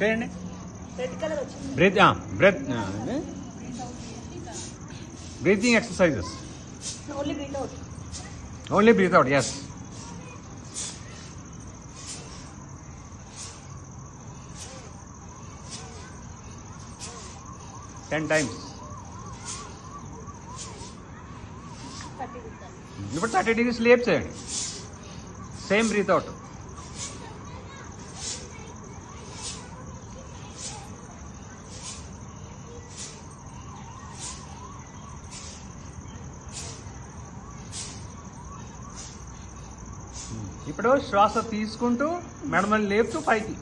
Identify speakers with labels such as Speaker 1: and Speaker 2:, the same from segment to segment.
Speaker 1: చేయండి. Breathing exercises. Only breathe out. Yes. Ten times. ఇప్పుడు 30 degrees లేప్ చేయండి. Same breathe out. ఇప్పుడు శ్వాస తీసుకుంటూ మెడమని లేపుతూ పైకి.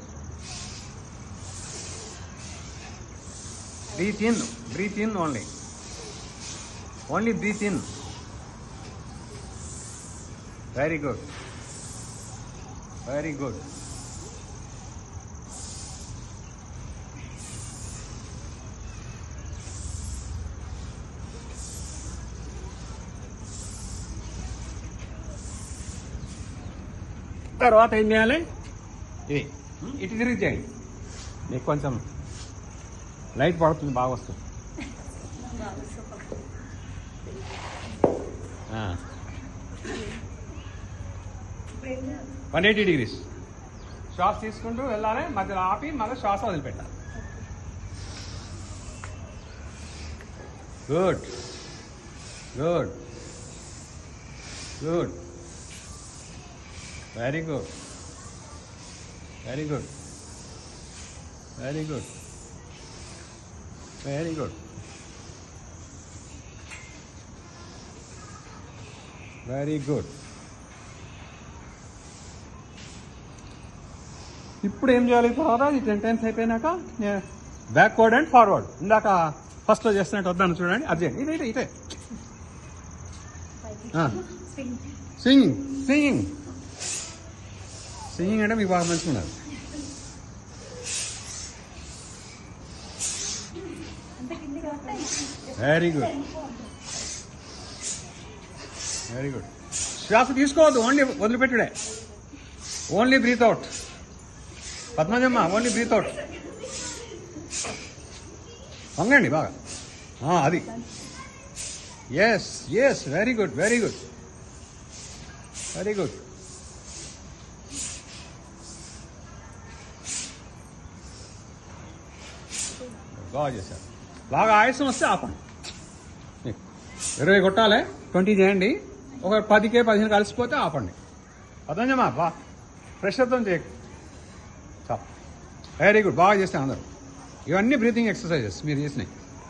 Speaker 1: Breathe in only breathe in. Very good. Very good. తర్వాత ఏం చేయాలి? ఇది ఇటు తిరిగి చేయండి. మీకు కొంచెం లైట్ పడుతుంది, బాగా వస్తుంది. 180 degrees. శ్వాస తీసుకుంటూ వెళ్ళాలి, మధ్యలో ఆపి మళ్ళీ శ్వాస వదిలిపెట్టాలి. Good good good. Very good. Very good. Very good. Very good. Very good. ఇప్పుడు ఏం చేయాలి? తర్వాత ఈ 10 times అయిపోయినాక బ్యాక్వర్డ్ అండ్ ఫార్వర్డ్. ఇందాక ఫస్ట్లో చేస్తున్నట్టు వద్దాను చూడండి. అది చేయండి. ఇదే ఇదే సింగింగ్. సింగింగ్ సింగింగ్ అంటే మీకు బాగా మంచిగా ఉన్నారు. Very good. Very good. శ్వాస తీసుకోవద్దు, ఓన్లీ వదిలిపెట్టుడే. Only breathe out. పద్మజమ్మ, ఓన్లీ బ్రీత్ అవుట్. వంగండి బాగా. అది. Yes yes. Very good. Very good. Very good. బాగా చేశారు. బాగా ఆయాసం వస్తే ఆపండి. 20 కొట్టాలి, 20 చేయండి. ఒక 10కే 15 కలిసిపోతే ఆపండి. పద్మజమ్మ బా ప్రెషర్తో చేయకు. Very good. బాగా చేస్తాను అందరూ. ఇవన్నీ బ్రీతింగ్ ఎక్సర్సైజెస్ మీరు చేసినాయి.